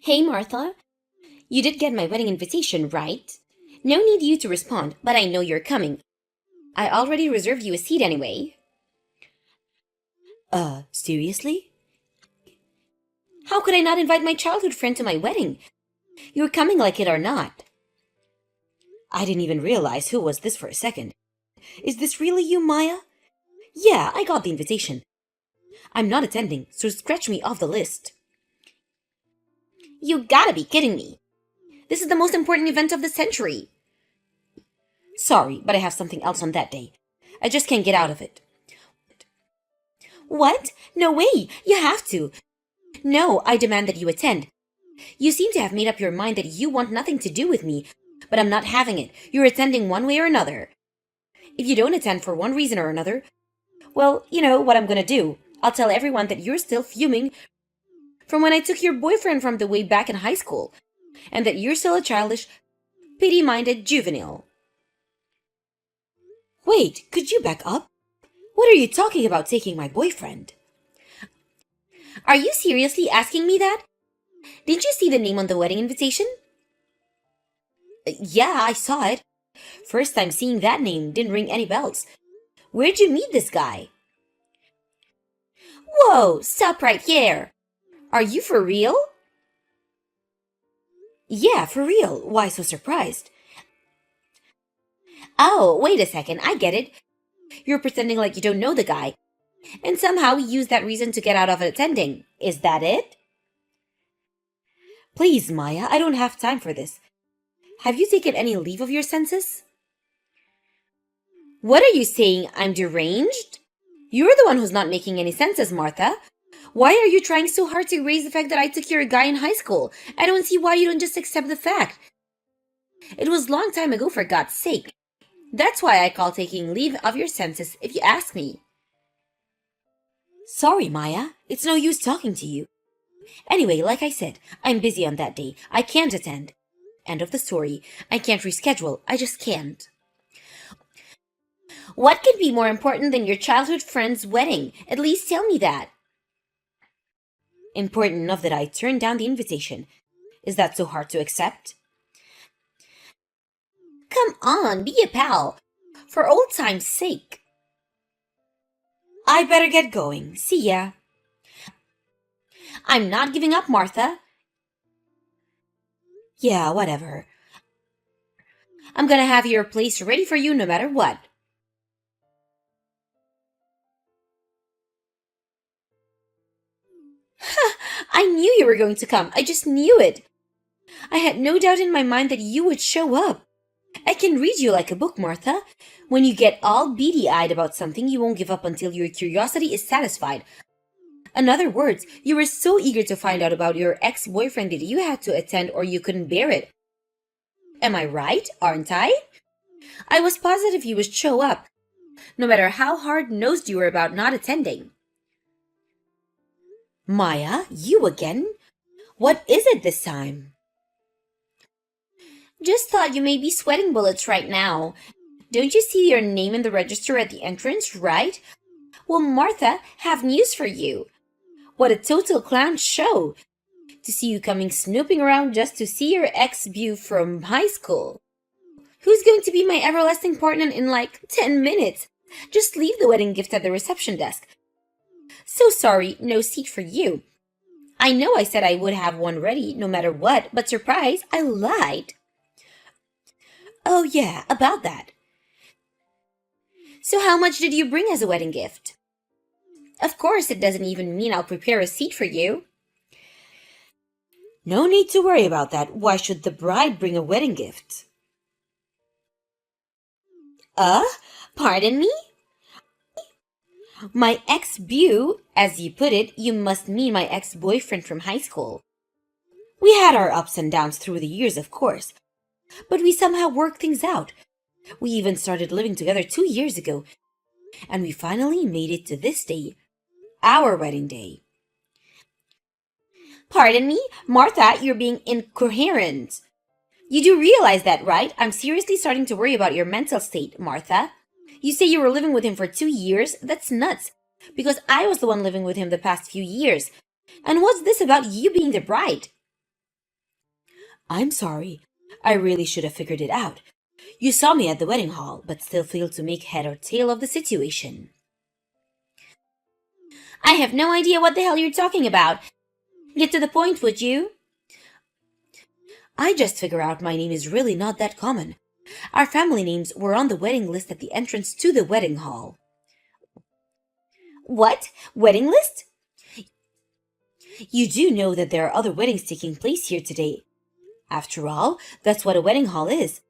Hey, Martha. You did get my wedding invitation, right? No need you to respond, but I know you're coming. I already reserved you a seat anyway. Seriously? How could I not invite my childhood friend to my wedding? You're coming like it or not. I didn't even realize who was this for a second. Is this really you, Maya? Yeah, I got the invitation. I'm not attending, so scratch me off the list. You gotta be kidding me. This is the most important event of the century. Sorry, but I have something else on that day. I just can't get out of it. What? No way! You have to! No, I demand that you attend. You seem to have made up your mind that you want nothing to do with me, but I'm not having it. You're attending one way or another. If you don't attend for one reason or another, well, you know what I'm gonna do. I'll tell everyone that you're still fuming from when I took your boyfriend from the way back in high school, and that you're still a childish, pity-minded juvenile. Wait, could you back up? What are you talking about taking my boyfriend? Are you seriously asking me that? Did you see the name on the wedding invitation? Yeah, I saw it. First time seeing that name didn't ring any bells. Where'd you meet this guy? Whoa, stop right here. Are you for real? Yeah, for real. Why so surprised? Oh, wait a second, I get it. You're pretending like you don't know the guy, and somehow use that reason to get out of attending. Is that it? Please, Maya, I don't have time for this. Have you taken any leave of your senses? What are you saying? I'm deranged? You're the one who's not making any senses, Martha. Why are you trying so hard to erase the fact that I took your guy in high school? I don't see why you don't just accept the fact. It was long time ago, for God's sake. That's why I call taking leave of your senses, if you ask me. Sorry, Maya. It's no use talking to you. Anyway, like I said, I'm busy on that day. I can't attend. End of the story. I can't reschedule. I just can't. What could be more important than your childhood friend's wedding? At least tell me that. Important enough that I turned down the invitation. Is that so hard to accept? Come on, be a pal. For old time's sake. I better get going. See ya. I'm not giving up, Martha. Yeah, whatever. I'm gonna have your place ready for you no matter what. I knew you were going to come. I just knew it. I had no doubt in my mind that you would show up. I can read you like a book, Martha. When you get all beady-eyed about something, you won't give up until your curiosity is satisfied. In other words, you were so eager to find out about your ex-boyfriend that you had to attend or you couldn't bear it. Am I right, aren't I? I was positive you would show up, no matter how hard-nosed you were about not attending. Maya, you again? What is it this time? Just thought you may be sweating bullets right now. Don't you see your name in the register at the entrance, right? Well, Martha, have news for you. What a total clown show! To see you coming snooping around just to see your ex-beau from high school. Who's going to be my everlasting partner in like 10 minutes? Just leave the wedding gift at the reception desk. So sorry, no seat for you. I know I said I would have one ready no matter what, but surprise, I lied. Oh yeah, about that. So how much did you bring as a wedding gift? Of course, it doesn't even mean I'll prepare a seat for you. No need to worry about that. Why should the bride bring a wedding gift? Uh? Pardon me? My ex-beau, as you put it, you must mean my ex-boyfriend from high school. We had our ups and downs through the years, of course, but we somehow worked things out. We even started living together 2 years ago, and we finally made it to this day, our wedding day. Pardon me, Martha, you're being incoherent. You do realize that, right? I'm seriously starting to worry about your mental state, Martha. You say you were living with him for 2 years? That's nuts. Because I was the one living with him the past few years. And what's this about you being the bride? I'm sorry. I really should have figured it out. You saw me at the wedding hall, but still failed to make head or tail of the situation. I have no idea what the hell you're talking about. Get to the point, would you? I just figured out my name is really not that common. Our family names were on the wedding list at the entrance to the wedding hall. What? Wedding list? You do know that there are other weddings taking place here today. After all, that's what a wedding hall is.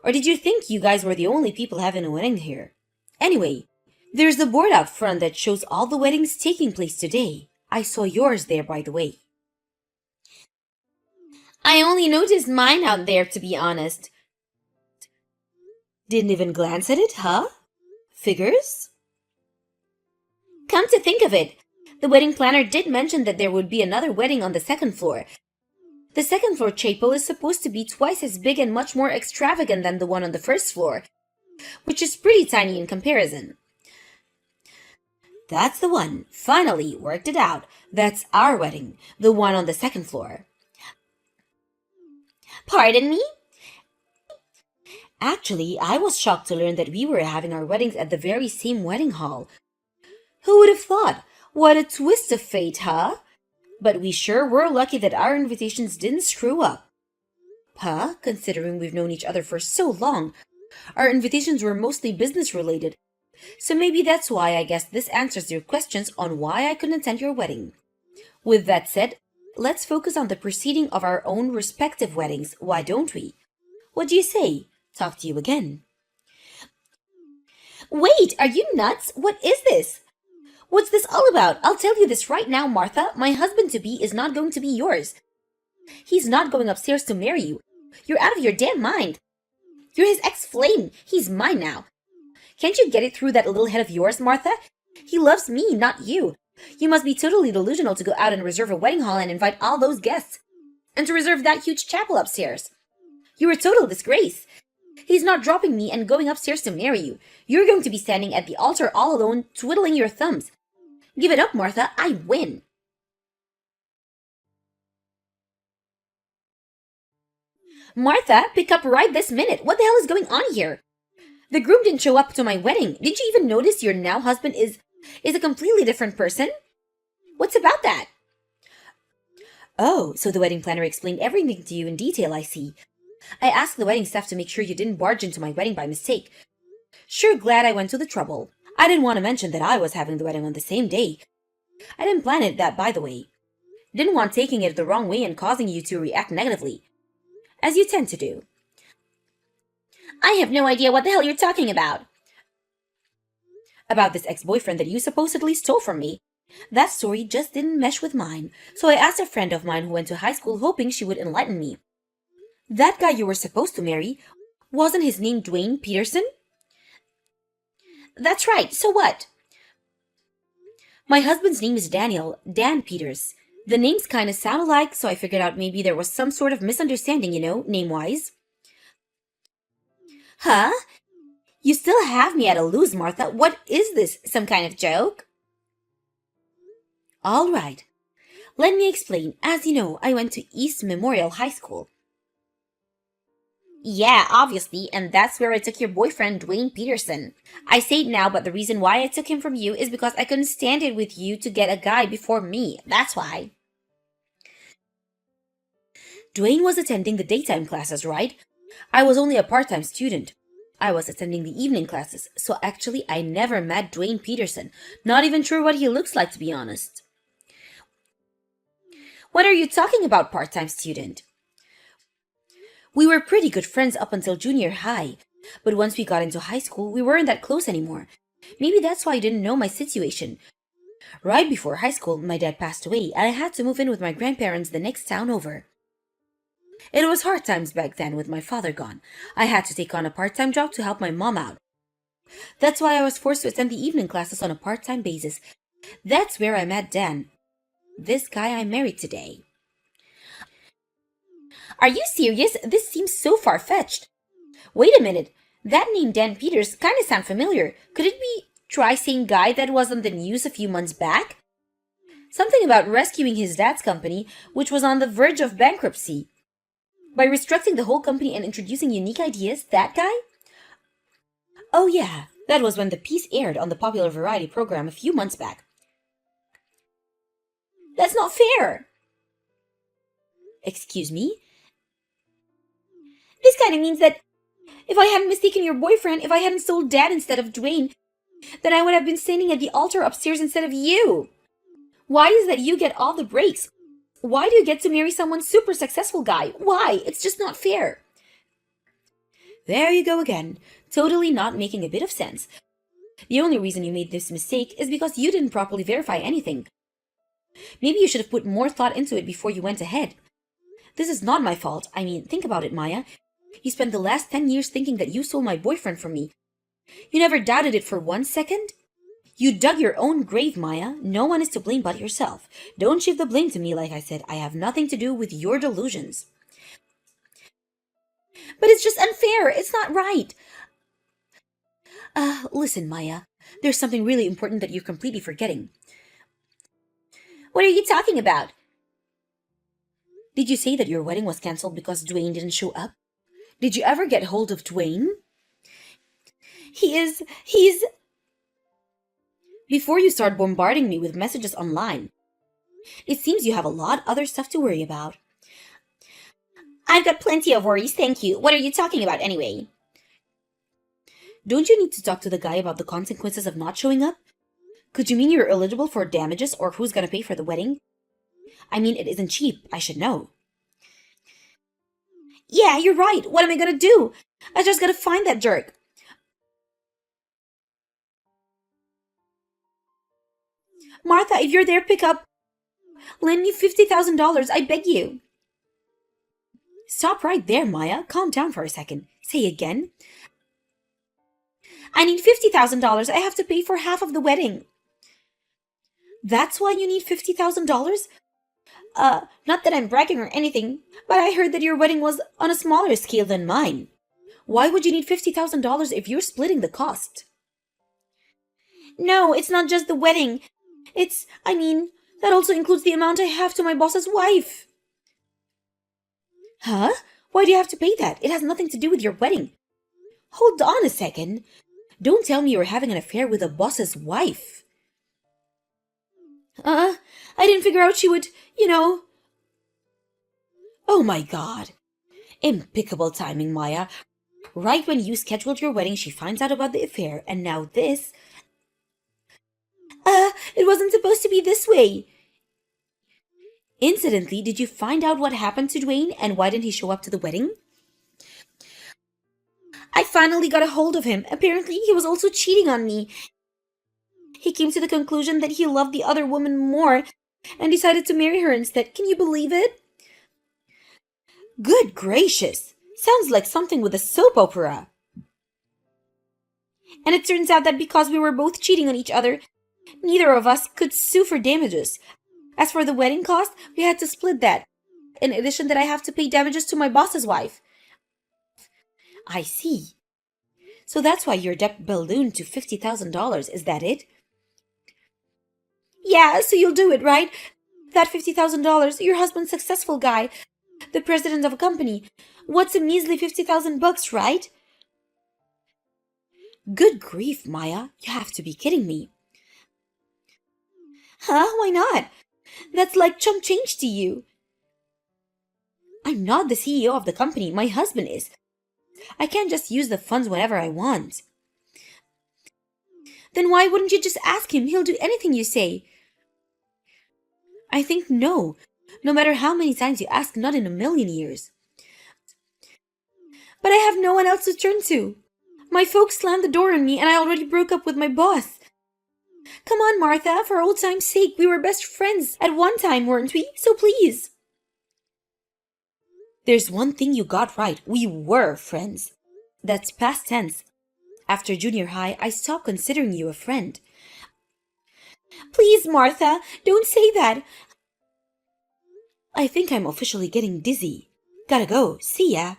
Or did you think you guys were the only people having a wedding here? Anyway, there's the board out front that shows all the weddings taking place today. I saw yours there, by the way. I only noticed mine out there, to be honest. Didn't even glance at it, huh? Figures? Come to think of it, the wedding planner did mention that there would be another wedding on the second floor. The second floor chapel is supposed to be twice as big and much more extravagant than the one on the first floor, which is pretty tiny in comparison. That's the one. Finally, worked it out. That's our wedding, the one on the second floor. Pardon me? Actually, I was shocked to learn that we were having our weddings at the very same wedding hall. Who would have thought? What a twist of fate, huh? But we sure were lucky that our invitations didn't screw up. Huh? Considering we've known each other for so long, our invitations were mostly business related. So maybe that's why I guess this answers your questions on why I couldn't attend your wedding. With that said, let's focus on the proceeding of our own respective weddings, why don't we? What do you say? Talk to you again. Wait, are you nuts? What is this? What's this all about? I'll tell you this right now, Martha. My husband-to-be is not going to be yours. He's not going upstairs to marry you. You're out of your damn mind. You're his ex-flame. He's mine now. Can't you get it through that little head of yours, Martha? He loves me, not you. You must be totally delusional to go out and reserve a wedding hall and invite all those guests. And to reserve that huge chapel upstairs. You're a total disgrace. He's not dropping me and going upstairs to marry you. You're going to be standing at the altar all alone, twiddling your thumbs. Give it up, Martha. I win. Martha, pick up right this minute. What the hell is going on here? The groom didn't show up to my wedding. Did you even notice your now husband is a completely different person? What's about that? Oh, so the wedding planner explained everything to you in detail, I see. I asked the wedding staff to make sure you didn't barge into my wedding by mistake. Sure glad I went to the trouble. I didn't want to mention that I was having the wedding on the same day. I didn't plan it that, by the way. Didn't want taking it the wrong way and causing you to react negatively. As you tend to do. I have no idea what the hell you're talking about. About this ex-boyfriend that you supposedly stole from me. That story just didn't mesh with mine, so I asked a friend of mine who went to high school hoping she would enlighten me. That guy you were supposed to marry, wasn't his name Dwayne Peterson? That's right, so what? My husband's name is Daniel, Dan Peters. The names kinda sound alike, so I figured out maybe there was some sort of misunderstanding, name-wise. Huh? You still have me at a lose, Martha. What is this, some kind of joke? All right. Let me explain. As you know, I went to East Memorial High School. Yeah, obviously, and that's where I took your boyfriend, Dwayne Peterson. I say it now, but the reason why I took him from you is because I couldn't stand it with you to get a guy before me. That's why. Dwayne was attending the daytime classes, right? I was only a part-time student. I was attending the evening classes, so actually I never met Dwayne Peterson. Not even sure what he looks like, to be honest. What are you talking about, part-time student? We were pretty good friends up until junior high, but once we got into high school, we weren't that close anymore. Maybe that's why you didn't know my situation. Right before high school, my dad passed away, and I had to move in with my grandparents the next town over. It was hard times back then with my father gone. I had to take on a part-time job to help my mom out. That's why I was forced to attend the evening classes on a part-time basis. That's where I met Dan, this guy I married today. Are you serious? This seems so far-fetched. Wait a minute. That name Dan Peters kinda sound familiar. Could it be tri-same guy that was on the news a few months back? Something about rescuing his dad's company, which was on the verge of bankruptcy. By restructuring the whole company and introducing unique ideas, that guy? Oh, yeah, that was when the piece aired on the popular variety program a few months back. That's not fair! Excuse me? This kind of means that if I hadn't mistaken your boyfriend, if I hadn't sold Dad instead of Dwayne, then I would have been standing at the altar upstairs instead of you. Why is that you get all the breaks? Why do you get to marry someone super successful guy? Why? It's just not fair. There you go again, totally not making a bit of sense. The only reason you made this mistake is because you didn't properly verify anything. Maybe you should have put more thought into it before you went ahead. This is not my fault. I mean, think about it, Maya. You spent the last 10 years thinking that you stole my boyfriend from me. You never doubted it for 1 second? You dug your own grave, Maya. No one is to blame but yourself. Don't shift the blame to me, like I said. I have nothing to do with your delusions. But it's just unfair. It's not right. Listen, Maya. There's something really important that you're completely forgetting. What are you talking about? Did you say that your wedding was cancelled because Dwayne didn't show up? Did you ever get hold of Dwayne? He's... Before you start bombarding me with messages online, it seems you have a lot other stuff to worry about. I've got plenty of worries, thank you. What are you talking about anyway? Don't you need to talk to the guy about the consequences of not showing up? Could you mean you're eligible for damages or who's gonna pay for the wedding? I mean, it isn't cheap, I should know. Yeah, you're right. What am I gonna do? I just gotta find that jerk. Martha, if you're there, pick up. Lend me $50,000, I beg you. Stop right there, Maya. Calm down for a second. Say again. I need $50,000. I have to pay for half of the wedding. That's why you need $50,000? Not that I'm bragging or anything, but I heard that your wedding was on a smaller scale than mine. Why would you need $50,000 if you're splitting the cost? No, it's not just the wedding. That also includes the amount I have to my boss's wife. Huh? Why do you have to pay that? It has nothing to do with your wedding. Hold on a second. Don't tell me you're having an affair with a boss's wife. I didn't figure out she would, Oh my God. Impeccable timing, Maya. Right when you scheduled your wedding, she finds out about the affair, and now this... It wasn't supposed to be this way. Incidentally, did you find out what happened to Dwayne and why didn't he show up to the wedding? I finally got a hold of him. Apparently, he was also cheating on me. He came to the conclusion that he loved the other woman more and decided to marry her instead. Can you believe it? Good gracious! Sounds like something with a soap opera. And it turns out that because we were both cheating on each other, neither of us could sue for damages. As for the wedding cost, we had to split that. In addition that I have to pay damages to my boss's wife. I see. So that's why your debt ballooned to $50,000, is that it? Yeah, so you'll do it, right? That $50,000, your husband's successful guy, the president of a company. What's a measly $50,000, right? Good grief, Maya, you have to be kidding me. Huh? Why not? That's like chump change to you. I'm not the CEO of the company, my husband is. I can't just use the funds whenever I want. Then why wouldn't you just ask him? He'll do anything you say. I think no. No matter how many times you ask, not in a million years. But I have no one else to turn to. My folks slammed the door on me and I already broke up with my boss. Come on, Martha, for old time's sake, we were best friends at one time, weren't we? So please. There's one thing you got right. We were friends. That's past tense. After junior high, I stopped considering you a friend. Please, Martha, don't say that. I think I'm officially getting dizzy. Gotta go. See ya.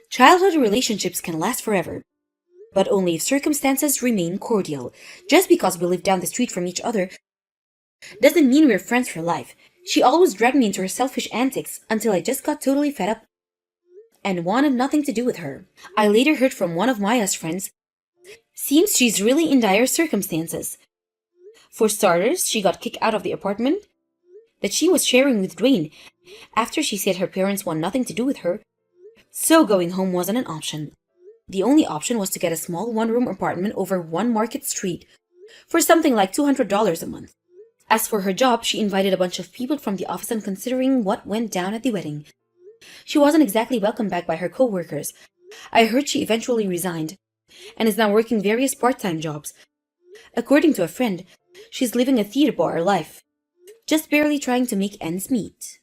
Childhood relationships can last forever, but only if circumstances remain cordial. Just because we live down the street from each other Doesn't mean we're friends for life. She always dragged me into her selfish antics until I just got totally fed up and wanted nothing to do with her. I later heard from one of Maya's friends. Seems she's really in dire circumstances. For starters, she got kicked out of the apartment that she was sharing with Dwayne after she said her parents want nothing to do with her, so going home wasn't an option. The only option was to get a small one-room apartment over One Market Street for something like $200 a month. As for her job, she invited a bunch of people from the office, and considering what went down at the wedding, she wasn't exactly welcomed back by her co-workers. I heard she eventually resigned and is now working various part-time jobs. According to a friend, she's living a theater bar life, just barely trying to make ends meet.